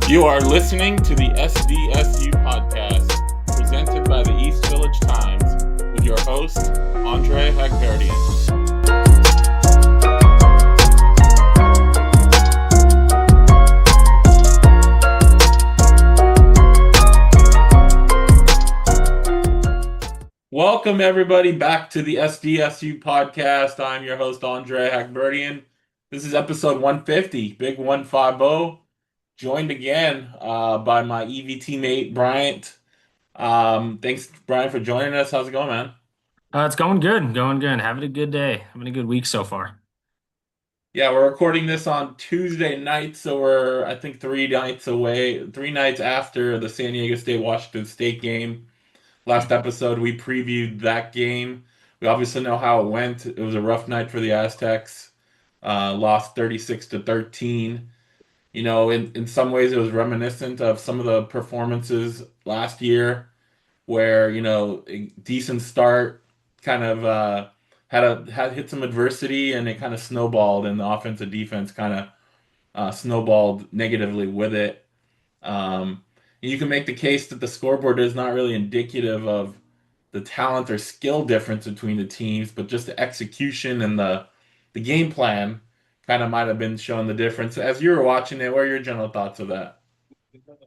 You are listening to the SDSU podcast, presented by the East Village Times, with your host, Andre Hagverdian. Welcome, everybody, back to the SDSU podcast. I'm your host, Andre Hagverdian. This is episode 150, Big 150, joined again by my EV teammate, Bryant. Thanks, Brian, for joining us. How's it going, man? It's going good, going good. Having a good day, having a good week so far. Yeah, we're recording this on Tuesday night, so we're, I think, 3 nights away, 3 nights after the San Diego State Washington State game. Last episode, we previewed that game. We obviously know how it went. It was a rough night for the Aztecs. Lost 36 to 13. You know, in some ways, it was reminiscent of some of the performances last year where a decent start kind of had hit some adversity and it kind of snowballed and the offensive defense kind of snowballed negatively with it. And you can make the case that the scoreboard is not really indicative of the talent or skill difference between the teams, but just the execution and the game plan kind of might have been showing the difference. As you were watching it, what are your general thoughts of that?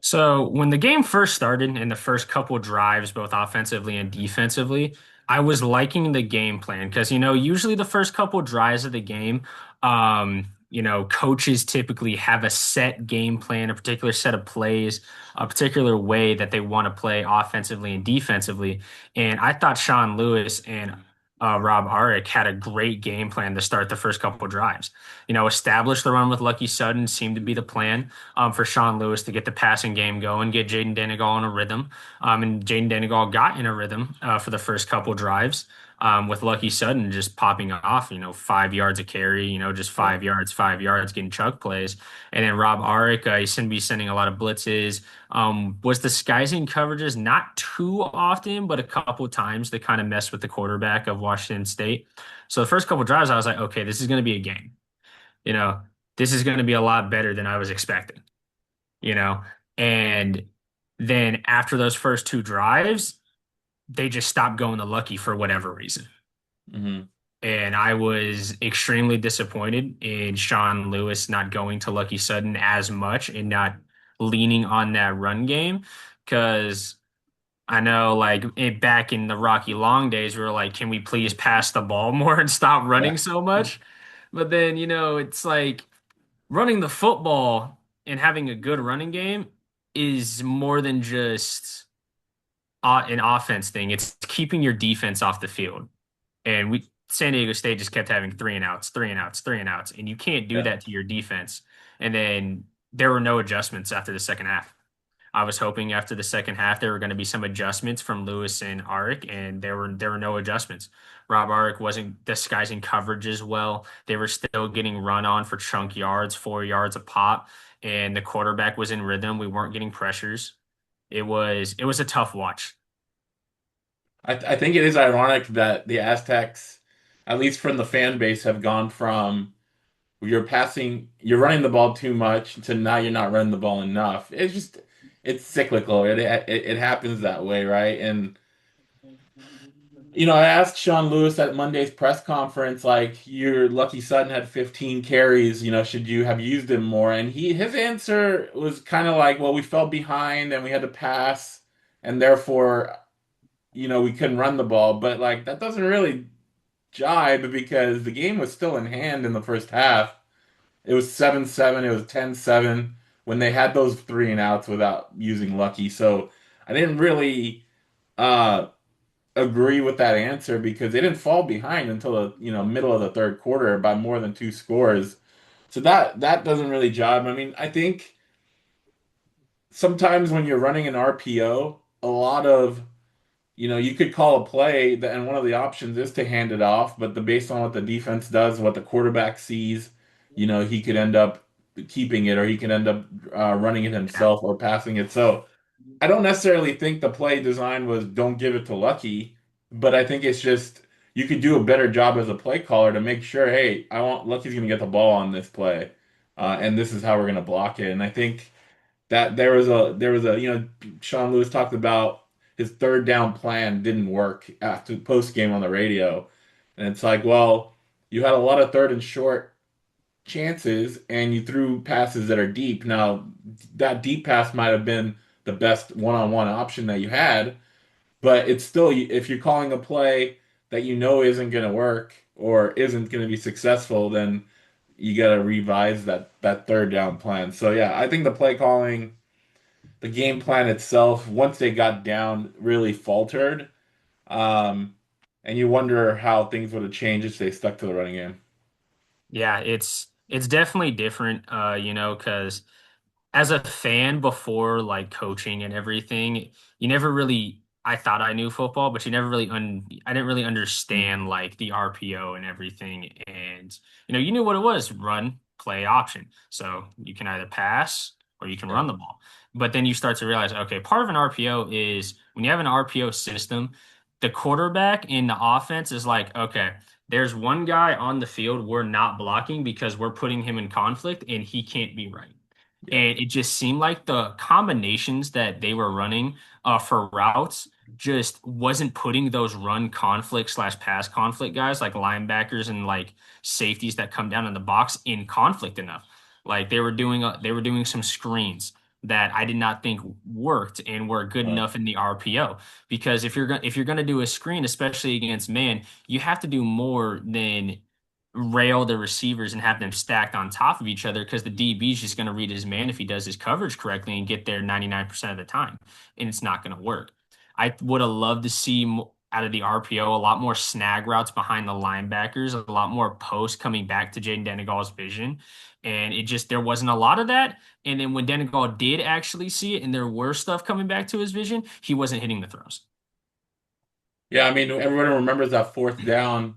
So when the game first started in the first couple drives, both offensively and defensively, I was liking the game plan because, usually the first couple drives of the game, coaches typically have a set game plan, a particular set of plays, a particular way that they want to play offensively and defensively. And I thought Sean Lewis and Rob Arick had a great game plan to start the first couple drives. Establish the run with Lucky Sutton seemed to be the plan for Sean Lewis to get the passing game going, get Jaden Denegal in a rhythm. And Jaden Denegal got in a rhythm for the first couple drives with Lucky Sutton just popping off, 5 yards a carry, just Yeah. 5 yards, getting chuck plays. And then Rob Arick, he seemed to be sending a lot of blitzes. Was disguising coverages not too often, but a couple times they kind of messed with the quarterback of Washington State. So the first couple drives, I was like, okay, this is going to be a game. You know, this is going to be a lot better than I was expecting you know? And then after those first two drives, they just stopped going to Lucky for whatever reason. hmm And I was extremely disappointed in Sean Lewis not going to Lucky Sutton as much and not leaning on that run game. Because I know, like, back in the Rocky Long days, we were like, can we please pass the ball more and stop Yeah. running so much? But then, it's like, running the football and having a good running game is more than just an offense thing. It's keeping your defense off the field. And San Diego State just kept having three and outs, three and outs, three and outs, and you can't do Yeah. that to your defense. And then there were no adjustments after the second half. I was hoping after the second half there were going to be some adjustments from Lewis and Arick, and there were no adjustments. Rob Arick wasn't disguising coverage as well. They were still getting run on for chunk yards, 4 yards a pop, and the quarterback was in rhythm. We weren't getting pressures. It was a tough watch. I think it is ironic that the Aztecs, at least from the fan base, have gone from you're running the ball too much to now you're not running the ball enough. It's cyclical. It happens that way, right? And I asked Sean Lewis at Monday's press conference, like, your Lucky Sutton had 15 carries, should you have used him more? And his answer was kind of like, well, we fell behind and we had to pass, and therefore, we couldn't run the ball. But like that doesn't really jibe because the game was still in hand in the first half. It was 7-7, it was 10-7 when they had those three and outs without using Lucky. So I didn't really uh agree with that answer because they didn't fall behind until the middle of the third quarter by more than two scores. So that doesn't really jibe. I mean, I think sometimes when you're running an RPO, a lot of you could call a play and one of the options is to hand it off, but based on what the defense does, what the quarterback sees, he could end up keeping it or he could end up running it Yeah. himself or passing it. So I don't necessarily think the play design was don't give it to Lucky, but I think it's just you could do a better job as a play caller to make sure, hey, I want Lucky's going to get the ball on this play, and this is how we're going to block it. And I think that there was a Sean Lewis talked about his third down plan didn't work after post game on the radio, and it's like, well, you had a lot of third and short chances, and you threw passes that are deep. Now, that deep pass might have been the best one-on-one option that you had, but it's still if you're calling a play that you know isn't going to work or isn't going to be successful, then you got to revise that third down plan. So yeah, I think the play calling, the game plan itself, once they got down, really faltered. Um, and you wonder how things would have changed if they stuck to the running game. Yeah, it's definitely different, because as a fan before like coaching and everything, you never really I thought I knew football, but you never really I didn't really understand like the RPO and everything. And you knew what it was, run, play, option. So you can either pass or you can Yeah, run the ball. But then you start to realize, okay, part of an RPO is when you have an RPO system, the quarterback in the offense is like, okay, there's one guy on the field we're not blocking because we're putting him in conflict and he can't be right. yeah, And it just seemed like the combinations that they were running for routes just wasn't putting those run conflict slash pass conflict guys like linebackers and like safeties that come down in the box in conflict enough. Like they were doing some screens that I did not think worked and were good right. enough in the RPO. Because if you're gonna do a screen, especially against man, you have to do more than rail the receivers and have them stacked on top of each other because the DB is just going to read his man if he does his coverage correctly and get there 99% of the time. And it's not going to work. I would have loved to see out of the RPO a lot more snag routes behind the linebackers, a lot more posts coming back to Jaden Denegal's vision. And it just, there wasn't a lot of that. And then when Denegal did actually see it and there were stuff coming back to his vision, he wasn't hitting the throws. Yeah, I mean, everyone remembers that fourth down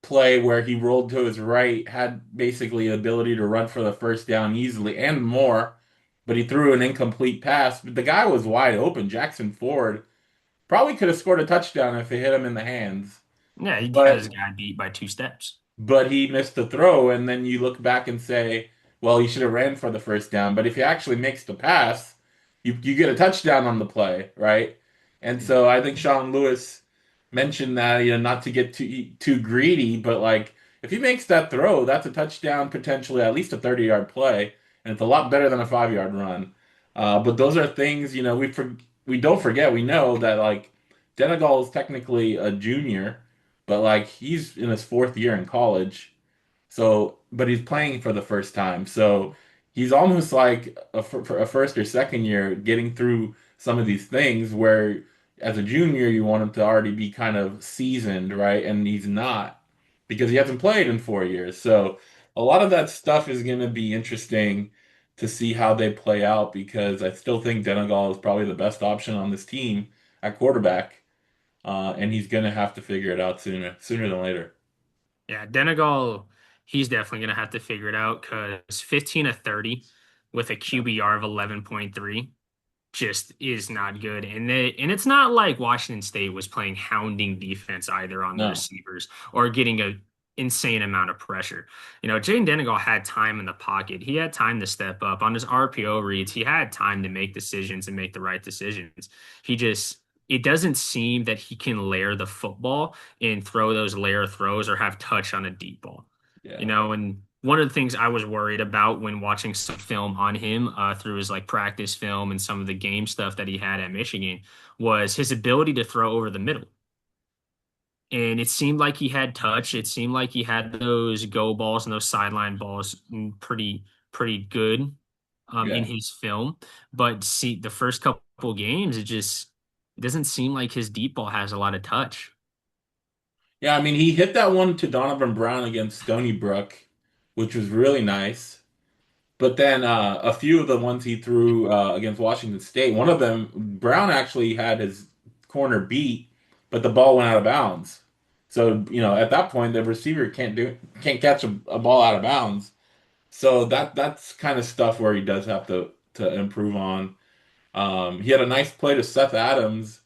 play where he rolled to his right, had basically the ability to run for the first down easily and more, but he threw an incomplete pass. But the guy was wide open. Jackson Ford probably could have scored a touchdown if it hit him in the hands. Yeah, he had his But guy beat by 2 steps. he missed the throw, and then you look back and say, well, he should have ran for the first down. But if he actually makes the pass, you get a touchdown on the play, right? And so I think Sean Lewis mentioned that, not to get too greedy, but like if he makes that throw, that's a touchdown, potentially at least a 30-yard play, and it's a lot better than a 5-yard run. But those are things, we don't forget. We know that like Denegal is technically a junior, but like he's in his fourth year in college. So, but he's playing for the first time. So he's almost like a first or second year getting through some of these things where as a junior you want him to already be kind of seasoned, right? And he's not because he hasn't played in 4 years. So a lot of that stuff is going to be interesting to see how they play out because I still think Denegal is probably the best option on this team at quarterback. And he's going to have to figure it out sooner than later. Yeah, Denegal, he's definitely going to have to figure it out because 15 of 30 with a Yeah. QBR of 11.3 just is not good. And it's not like Washington State was playing hounding defense either on the No. receivers or getting a insane amount of pressure. Jaden Denegal had time in the pocket. He had time to step up on his RPO reads. He had time to make decisions and make the right decisions. He just it doesn't seem that he can layer the football and throw those layer throws or have touch on a deep ball. Yeah. And one of the things I was worried about when watching some film on him through his like practice film and some of the game stuff that he had at Michigan was his ability to throw over the middle. And it seemed like he had touch. It seemed like he had those go balls and those sideline balls pretty good in Yeah. his film. But see, the first couple games, it doesn't seem like his deep ball has a lot of touch. Yeah, I mean, he hit that one to Donovan Brown against Stony Brook, which was really nice. But then a few of the ones he threw against Washington State, one of them, Brown actually had his corner beat, but the ball went out of bounds. So, at that point, the receiver can't catch a ball out of bounds. So that's kind of stuff where he does have to improve on. He had a nice play to Seth Adams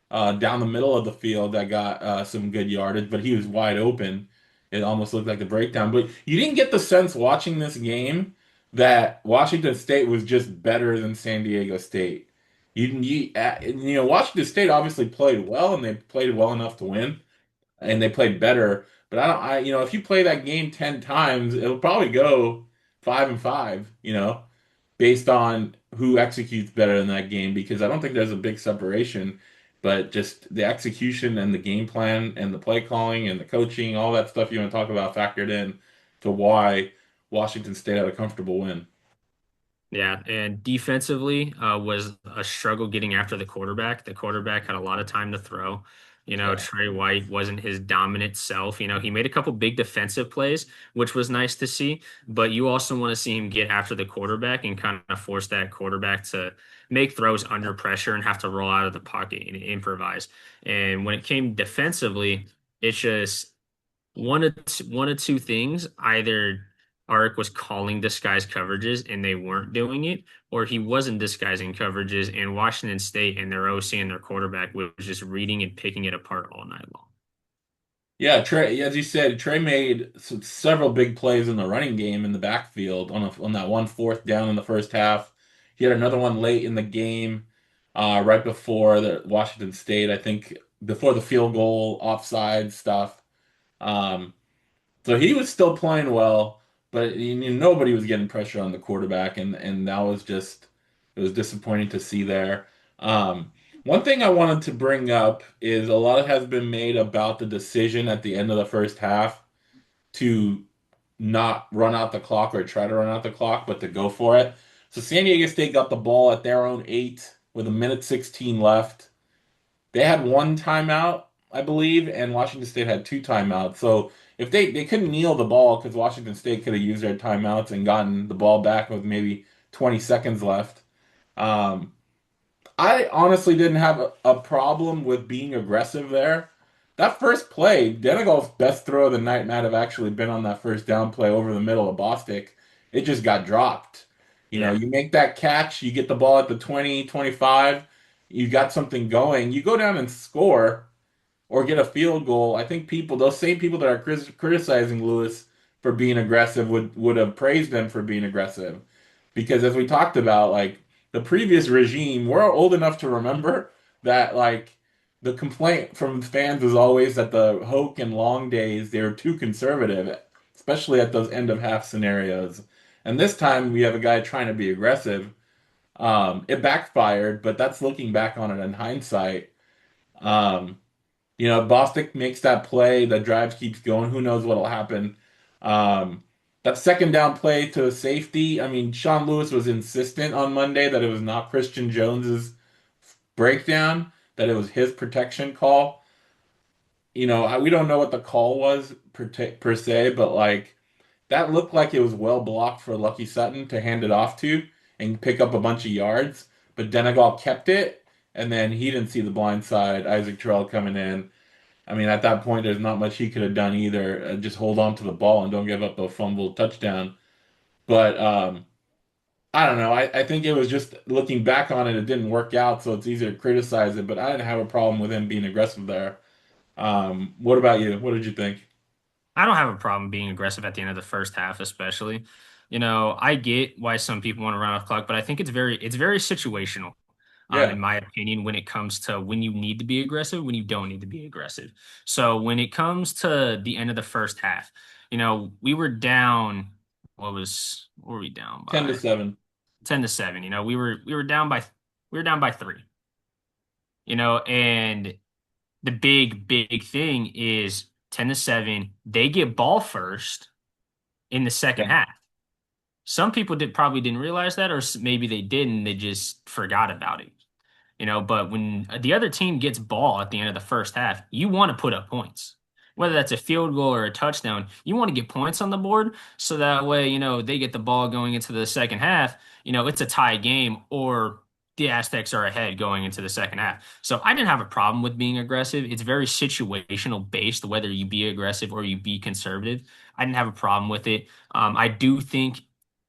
down the middle of the field that got some good yardage, but he was wide open. It almost looked like a breakdown. But you didn't get the sense watching this game that Washington State was just better than San Diego State. Washington State obviously played well and they played well enough to win and they played better. But if you play that game 10 times, it'll probably go 5-5, based on who executes better in that game because I don't think there's a big separation, but just the execution and the game plan and the play calling and the coaching, all that stuff you want to talk about factored in to why Washington State had a comfortable win. Yeah, and defensively was a struggle getting after the quarterback. The quarterback had a lot of time to throw. Yeah. Trey White wasn't his dominant self. He made a couple big defensive plays, which was nice to see. But you also want to see him get after the quarterback and kind of force that quarterback to make throws under pressure and have to roll out of the pocket and improvise. And when it came defensively, it's just one of two things. Either Arik was calling disguised coverages and they weren't doing it, or he wasn't disguising coverages and Washington State and their OC and their quarterback was just reading and picking it apart all night long. Yeah, Trey, as you said, Trey made several big plays in the running game in the backfield on that one fourth down in the first half. He had another one late in the game, right before the Washington State, I think, before the field goal offside stuff. Um, so he was still playing well, but nobody was getting pressure on the quarterback, and that was just it was disappointing to see there. Um, One thing I wanted to bring up is a lot has been made about the decision at the end of the first half to not run out the clock or try to run out the clock, but to go for it. So San Diego State got the ball at their own 8 with a minute 16 left. They had one timeout, I believe, and Washington State had two timeouts. So if they couldn't kneel the ball because Washington State could have used their timeouts and gotten the ball back with maybe 20 seconds left. Um, I honestly didn't have a problem with being aggressive there. That first play, Denigol's best throw of the night might have actually been on that first down play over the middle of Bostic. It just got dropped. Yeah. You make that catch, you get the ball at the 20, 25, you got something going. You go down and score or get a field goal. I think those same people that are criticizing Lewis for being aggressive would have praised him for being aggressive. Because as we talked about, like the previous regime, we're old enough to remember that like the complaint from fans was always that the Hoke and Long days they were too conservative, especially at those end of half scenarios. And this time we have a guy trying to be aggressive. It backfired, but that's looking back on it in hindsight. Um, Bostic makes that play, the drive keeps going. Who knows what'll happen? Um, that second down play to safety. I mean, Sean Lewis was insistent on Monday that it was not Christian Jones's breakdown, that it was his protection call. We don't know what the call was per se, but like that looked like it was well blocked for Lucky Sutton to hand it off to and pick up a bunch of yards. But Denegal kept it, and then he didn't see the blind side. Isaac Terrell coming in. I mean, at that point, there's not much he could have done either. Just hold on to the ball and don't give up a fumble touchdown. But I don't know. I think it was just looking back on it, it didn't work out, so it's easier to criticize it. But I didn't have a problem with him being aggressive there. What about you? What did you think? I don't have a problem being aggressive at the end of the first half, especially. I get why some people want to run off clock, but I think it's very situational, in Yeah, my opinion, when it comes to when you need to be aggressive, when you don't need to be aggressive. So when it comes to the end of the first half, we were down, what were we down 10 to by? 7. 10-7. We were down by three, and the big thing is 10-7. They get ball first in the second Yeah. half. Some people probably didn't realize that, or maybe they didn't. They just forgot about it. But when the other team gets ball at the end of the first half, you want to put up points. Whether that's a field goal or a touchdown, you want to get points on the board so that way, they get the ball going into the second half, it's a tie game or the Aztecs are ahead going into the second half. So I didn't have a problem with being aggressive. It's very situational based, whether you be aggressive or you be conservative. I didn't have a problem with it. I do think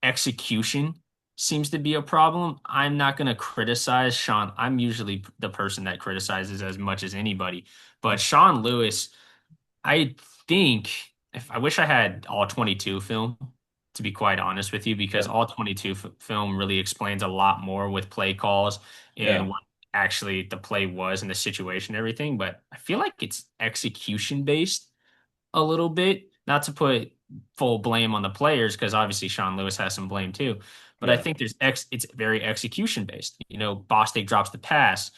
execution seems to be a problem. I'm not going to criticize Sean. I'm usually the person that criticizes as much as anybody. But Sean Lewis, I think if I wish I had all 22 film to be quite honest with you, because Yeah, all 22 film really explains a lot more with play calls and yeah, what actually the play was and the situation and everything. But I feel like it's execution based a little bit. Not to put full blame on the players, because obviously Sean Lewis has some blame too. But I yeah, think it's very execution based. Bostic drops the pass.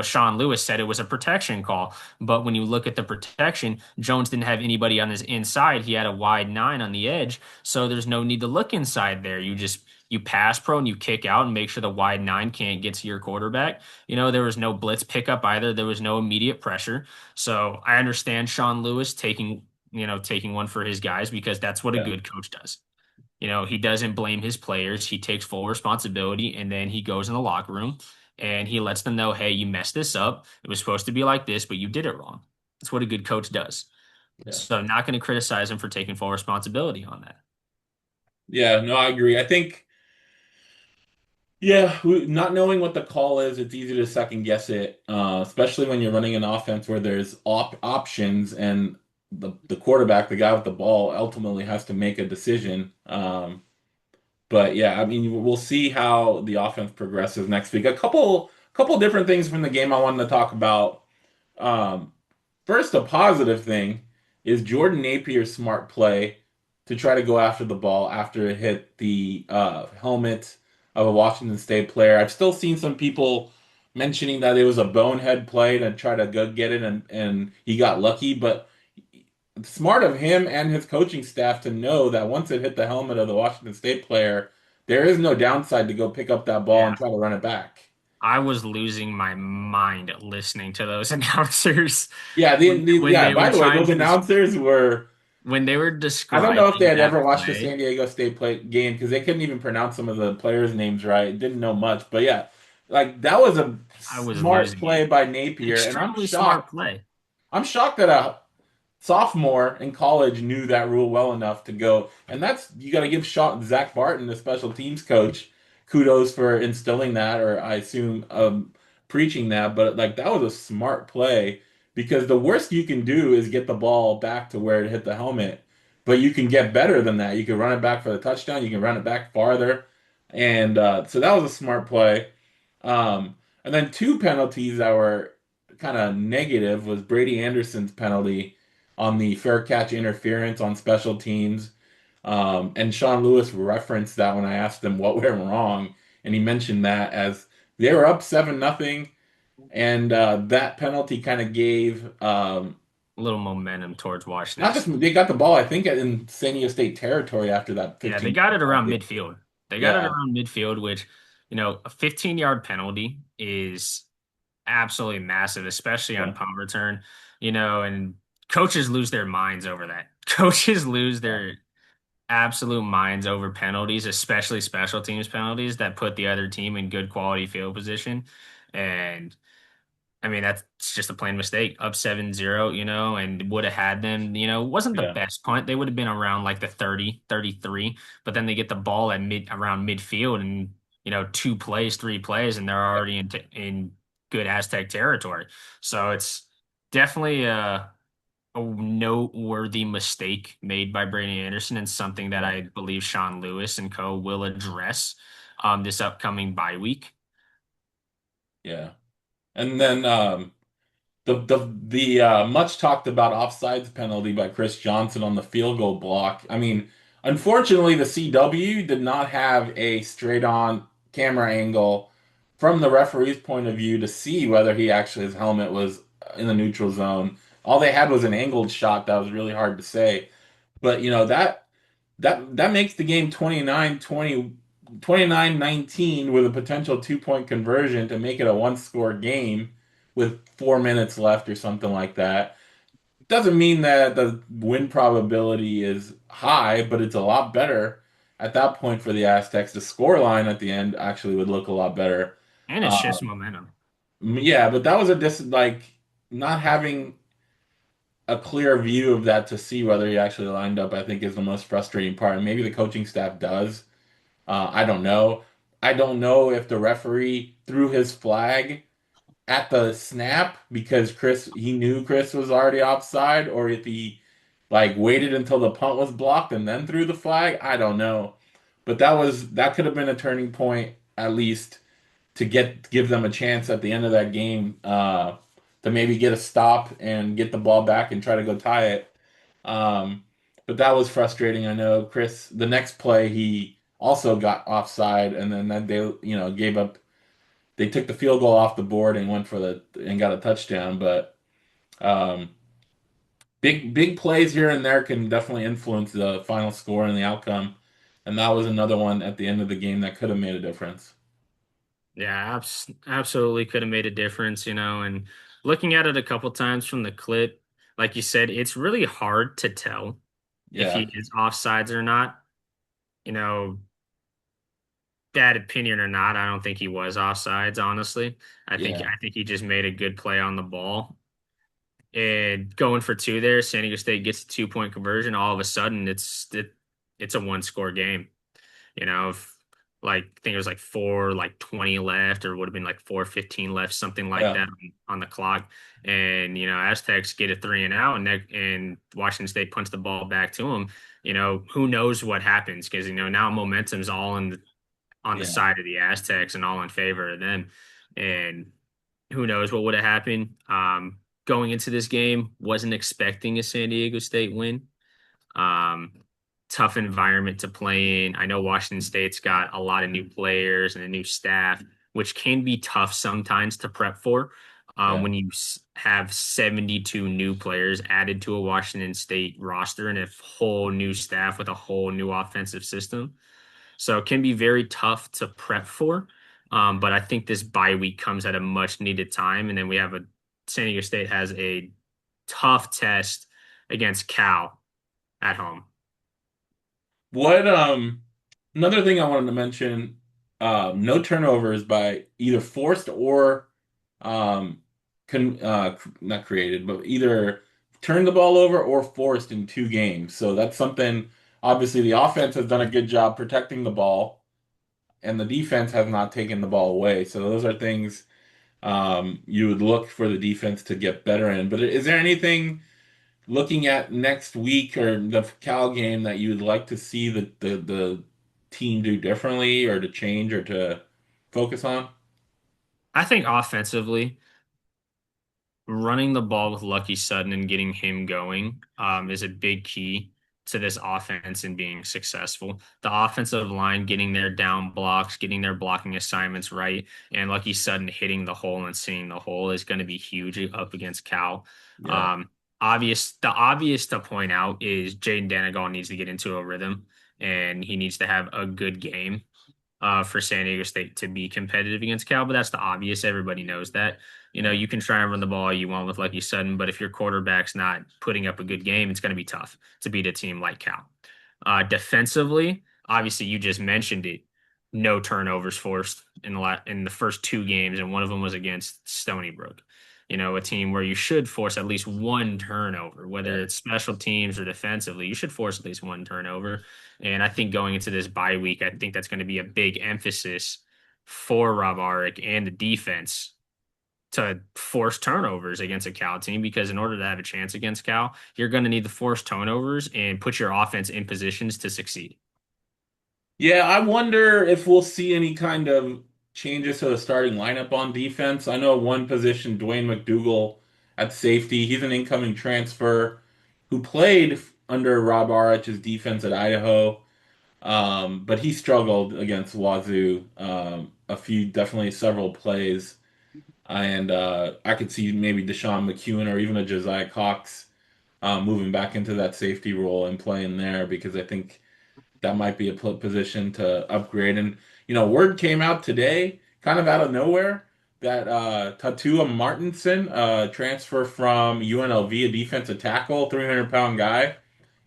Sean Lewis said it was a protection call, but when you look at the protection, Jones didn't have anybody on his inside. He had a wide nine on the edge, so there's no need to look inside there. You pass pro and you kick out and make sure the wide nine can't get to your quarterback. There was no blitz pickup either. There was no immediate pressure. So I understand Sean Lewis taking one for his guys because that's what a yeah, good coach does. He doesn't blame his players. He takes full responsibility and then he goes in the locker room and he lets them know, hey, you messed this up. It was supposed to be like this, but you did it wrong. That's what a good coach does. yeah. So I'm not going to criticize him for taking full responsibility on that. Yeah, no, I agree. I think, yeah, not knowing what the call is, it's easy to second guess it, especially when you're running an offense where there's options and the quarterback, the guy with the ball, ultimately has to make a decision. But yeah, I mean, we'll see how the offense progresses next week. A couple different things from the game I wanted to talk about. Um, First, a positive thing is Jordan Napier's smart play to try to go after the ball after it hit the helmet of a Washington State player. I've still seen some people mentioning that it was a bonehead play to try to go get it and he got lucky, but smart of him and his coaching staff to know that once it hit the helmet of the Washington State player, there is no downside to go pick up that ball and Yeah. try to run it back. I was losing my mind listening to those announcers Yeah, when yeah, they were by the way, trying those to announcers were when they were I don't know if they describing had that ever watched the play. San Diego State play game because they couldn't even pronounce some of the players' names right. Didn't know much, but yeah, like that was a I was smart losing it. play by Napier, and I'm Extremely smart shocked. play. I'm shocked that a sophomore in college knew that rule well enough to go. And that's you got to give Zach Barton, the special teams coach, kudos for instilling that, or I assume preaching that. But like that was a smart play because the worst you can do is get the ball back to where it hit the helmet. But you can get better than that. You can run it back for the touchdown. You can run it back farther, and so that was a smart play. And then two penalties that were kind of negative was Brady Anderson's penalty on the fair catch interference on special teams. And Sean Lewis referenced that when I asked him what went wrong, and he mentioned that as they were up 7-0, and that penalty kind of gave A little momentum towards Washington not just State. they got the ball, I think, in San Diego State territory after that Yeah, they 15 got it around penalty. midfield. They got it Yeah, around midfield, which, a 15-yard penalty is absolutely massive, especially on yeah, punt return, and coaches lose their minds over that. Coaches lose yeah, their absolute minds over penalties, especially special teams penalties that put the other team in good quality field position. And I mean, that's just a plain mistake. Up 7-0, and would have had them, wasn't the yeah, best punt. They would have been around like the 30, 33. But then they get the ball at around midfield and, two plays, three plays, and they're yeah, already in good Aztec territory. So it's definitely a noteworthy mistake made by Brady Anderson and something that yeah. I believe Sean Lewis and co will address this upcoming bye week. Yeah. And then the much talked about offsides penalty by Chris Johnson on the field goal block. I mean, unfortunately, the CW did not have a straight on camera angle from the referee's point of view to see whether he actually his helmet was in the neutral zone. All they had was an angled shot that was really hard to say. But that makes the game 29-19 with a potential 2-point conversion to make it a one-score game with 4 minutes left or something like that. Doesn't mean that the win probability is high, but it's a lot better at that point for the Aztecs. The score line at the end actually would look a lot better. And it Uh, shifts momentum. yeah, but that was like not having a clear view of that to see whether he actually lined up, I think is the most frustrating part. And maybe the coaching staff does. I don't know. I don't know if the referee threw his flag at the snap because he knew Chris was already offside, or if he like waited until the punt was blocked and then threw the flag. I don't know. But that could have been a turning point at least to give them a chance at the end of that game to maybe get a stop and get the ball back and try to go tie it. Um, but that was frustrating. I know Chris. The next play he also got offside, and then that they gave up. They took the field goal off the board and went for the and got a touchdown. But um, big plays here and there can definitely influence the final score and the outcome. And that was another one at the end of the game that could have made a difference. Yeah, absolutely could have made a difference, and looking at it a couple times from the clip, like you said, it's really hard to tell if he Yeah, is offsides or not. You know, bad opinion or not, I don't think he was offsides, honestly. I think yeah, I think he just made a good play on the ball. And going for two there, San Diego State gets a 2-point conversion. All of a sudden, it's a one score game. If, like I think it was like 20 left, or would have been like 4:15 left, something like yeah, that on the clock. And Aztecs get a three and out, and Washington State punts the ball back to them. Who knows what happens, because now momentum's all on the yeah. side of the Aztecs and all in favor of them. And who knows what would have happened. Going into this game, wasn't expecting a San Diego State win. Um, Tough environment to play in. I know Washington State's got a lot of new players and a new staff, which can be tough sometimes to prep for. Yeah. When you have 72 new players added to a Washington State roster and a whole new staff with a whole new offensive system. So it can be very tough to prep for. But I think this bye week comes at a much needed time. And then we have San Diego State has a tough test against Cal at home. What another thing I wanted to mention, no turnovers by either forced or not created, but either turned the ball over or forced in two games. So that's something obviously the offense has done a good job protecting the ball and the defense has not taken the ball away. So those are things you would look for the defense to get better in. But is there anything looking at next week or the Cal game that you would like to see the team do differently or to change or to focus on? I think offensively, running the ball with Lucky Sutton and getting him going is a big key to this offense and being successful. The offensive line getting their down blocks, getting their blocking assignments right, and Lucky Sutton hitting the hole and seeing the hole is going to be huge up against Cal. Yeah, Um, the obvious to point out is Jaden Danagal needs to get into a rhythm, and he needs to have a good game for San Diego State to be competitive against Cal, but that's the obvious. Everybody knows that. yeah, You can try and run the ball you want with Lucky Sutton, but if your quarterback's not putting up a good game, it's going to be tough to beat a team like Cal. Defensively, obviously, you just mentioned it. No turnovers forced in the first two games, and one of them was against Stony Brook. A team where you should force at least one turnover, yeah. whether it's special teams or defensively. You should force at least one turnover. And I think going into this bye week, I think that's going to be a big emphasis for Rob Arick and the defense to force turnovers against a Cal team, because in order to have a chance against Cal, you're going to need to force turnovers and put your offense in positions to succeed. Yeah, I wonder if we'll see any kind of changes to the starting lineup on defense. I know one position, Dwayne McDougal at safety, he's an incoming transfer who played under Rob Arich's defense at Idaho. But he struggled against Wazoo definitely several plays. And I could see maybe Deshaun McEwen or even a Josiah Cox moving back into that safety role and playing there because I think that might be a position to upgrade. And word came out today, kind of out of nowhere, that Tatua Martinson, transfer from UNLV, a defensive tackle, 300-pound guy,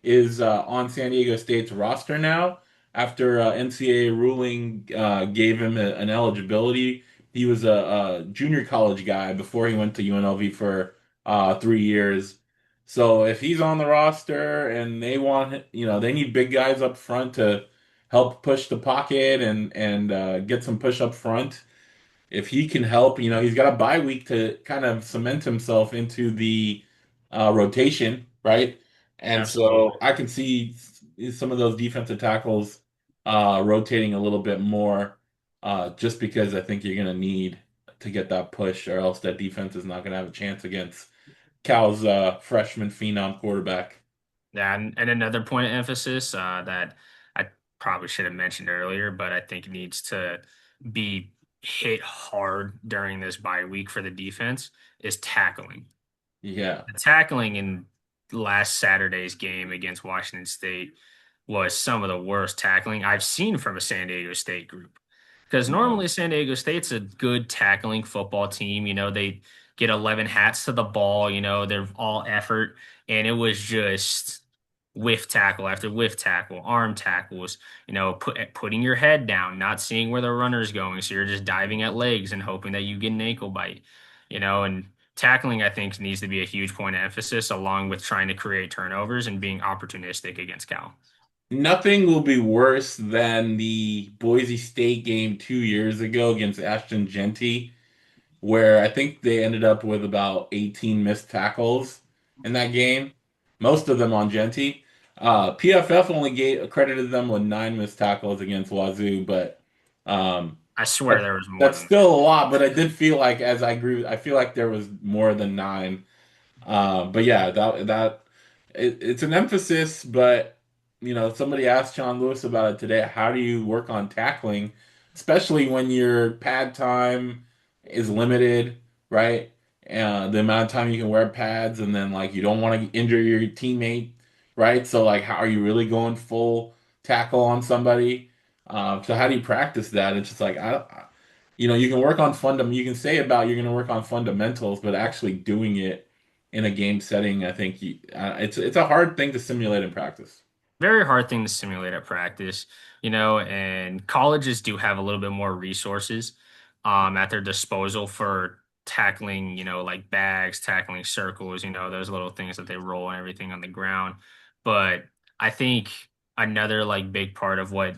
is on San Diego State's roster now after NCAA ruling gave him an eligibility. He was a junior college guy before he went to UNLV for 3 years. So if he's on the roster and they want, they need big guys up front to help push the pocket and get some push up front. If he can help, he's got a bye week to kind of cement himself into the rotation, right? And so Absolutely. I can see some of those defensive tackles rotating a little bit more, just because I think you're going to need to get that push, or else that defense is not going to have a chance against Cal's freshman phenom quarterback. Yeah, and another point of emphasis that I probably should have mentioned earlier, but I think needs to be hit hard during this bye week for the defense is tackling. Yeah, The tackling in last Saturday's game against Washington State was some of the worst tackling I've seen from a San Diego State group. Because no. normally San Diego State's a good tackling football team. You know, they get 11 hats to the ball, they're all effort. And it was just whiff tackle after whiff tackle, arm tackles, putting your head down, not seeing where the runner's going. So you're just diving at legs and hoping that you get an ankle bite, and tackling, I think, needs to be a huge point of emphasis, along with trying to create turnovers and being opportunistic against Cal. Nothing will be worse than the Boise State game 2 years ago against Ashton Genty, where I think they ended up with about 18 missed tackles in that game, most of them on Genty. PFF only credited them with 9 missed tackles against Wazoo, but um, I swear that, there was more that's than still a lot. But I did feel like, as I grew, I feel like there was more than 9. But yeah, it's an emphasis. But somebody asked Sean Lewis about it today. How do you work on tackling, especially when your pad time is limited, right? The amount of time you can wear pads, and then like you don't want to injure your teammate, right? So like, how are you really going full tackle on somebody? So how do you practice that? It's just like you can work on you can say about you're going to work on fundamentals, but actually doing it in a game setting, I think it's a hard thing to simulate in practice. very hard thing to simulate at practice, and colleges do have a little bit more resources at their disposal for tackling, like bags, tackling circles, those little things that they roll and everything on the ground. But I think another like big part of what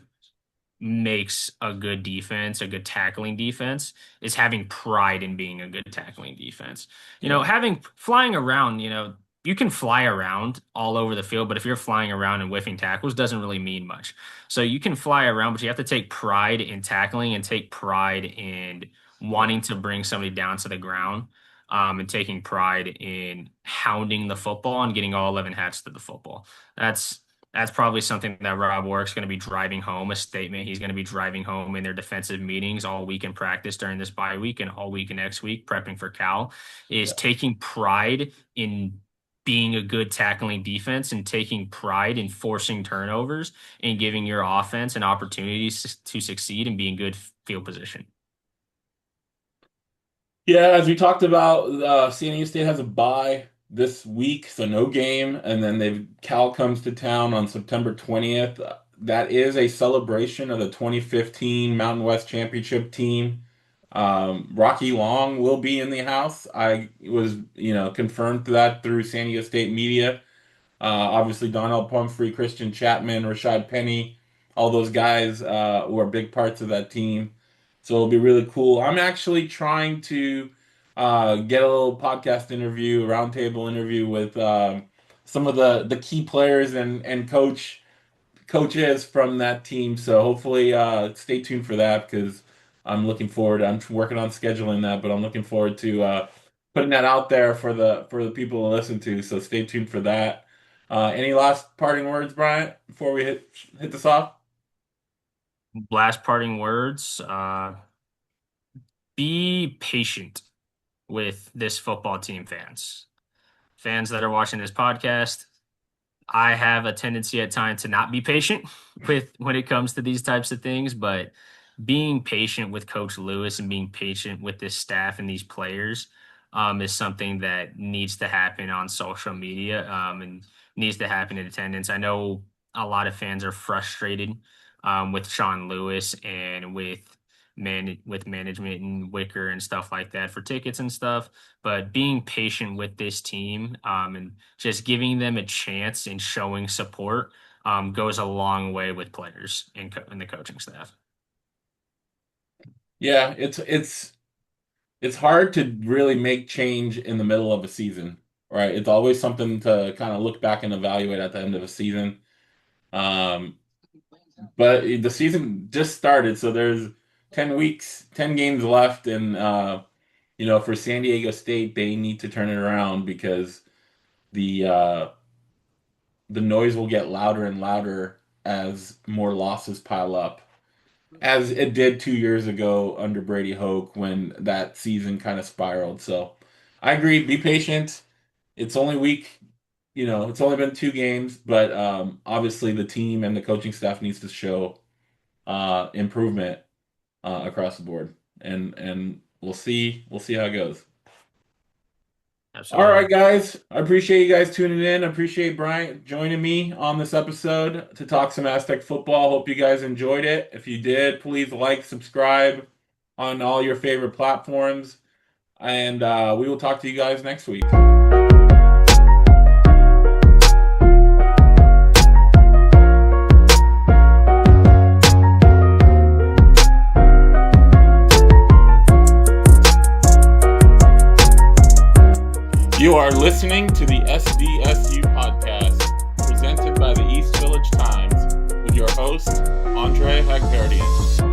makes a good defense, a good tackling defense, is having pride in being a good tackling defense. Yeah, Having flying around, you can fly around all over the field, but if you're flying around and whiffing tackles, doesn't really mean much. So you can fly around, but you have to take pride in tackling and take pride in yeah. wanting to bring somebody down to the ground. And taking pride in hounding the football and getting all 11 hats to the football. That's that's probably something that Rob Work's going to be driving home, a statement he's going to be driving home in their defensive meetings all week in practice during this bye week and all week next week, prepping for Cal, is Yeah. taking pride in being a good tackling defense and taking pride in forcing turnovers and giving your offense an opportunity to succeed and be in good field position. Yeah, as we talked about, San Diego State has a bye this week, so no game, and then Cal comes to town on September 20th. That is a celebration of the 2015 Mountain West Championship team. Rocky Long will be in the house. I was, confirmed that through San Diego State media. Obviously, Donnell Pumphrey, Christian Chapman, Rashad Penny, all those guys were big parts of that team. So it'll be really cool. I'm actually trying to get a little podcast interview, a roundtable interview with some of the key players and coaches from that team. So hopefully, stay tuned for that because I'm looking forward. I'm working on scheduling that, but I'm looking forward to putting that out there for the people to listen to. So stay tuned for that. Any last parting words, Bryant, before we hit this off? Last parting words, be patient with this football team, fans. Fans that are watching this podcast, I have a tendency at times to not be patient with when it comes to these types of things, but being patient with Coach Lewis and being patient with this staff and these players is something that needs to happen on social media and needs to happen in attendance. I know a lot of fans are frustrated with Sean Lewis and with management and Wicker and stuff like that for tickets and stuff. But being patient with this team and just giving them a chance and showing support goes a long way with players and the coaching staff. Yeah, it's hard to really make change in the middle of a season, right? It's always something to kind of look back and evaluate at the end of a season. Um, but the season just started, so there's 10 weeks, 10 games left, and for San Diego State, they need to turn it around because the uh, the noise will get louder and louder as more losses pile up, as it did 2 years ago under Brady Hoke when that season kind of spiraled. So I agree, be patient. It's only week, it's only been 2 games, but obviously the team and the coaching staff needs to show improvement across the board, and we'll see how it goes. All right, Absolutely. guys. I appreciate you guys tuning in. I appreciate Bryant joining me on this episode to talk some Aztec football. Hope you guys enjoyed it. If you did, please like, subscribe on all your favorite platforms, and we will talk to you guys next week. You are listening to the SDSU podcast, presented by the East Village Times, with your host, Andre Hagperdian.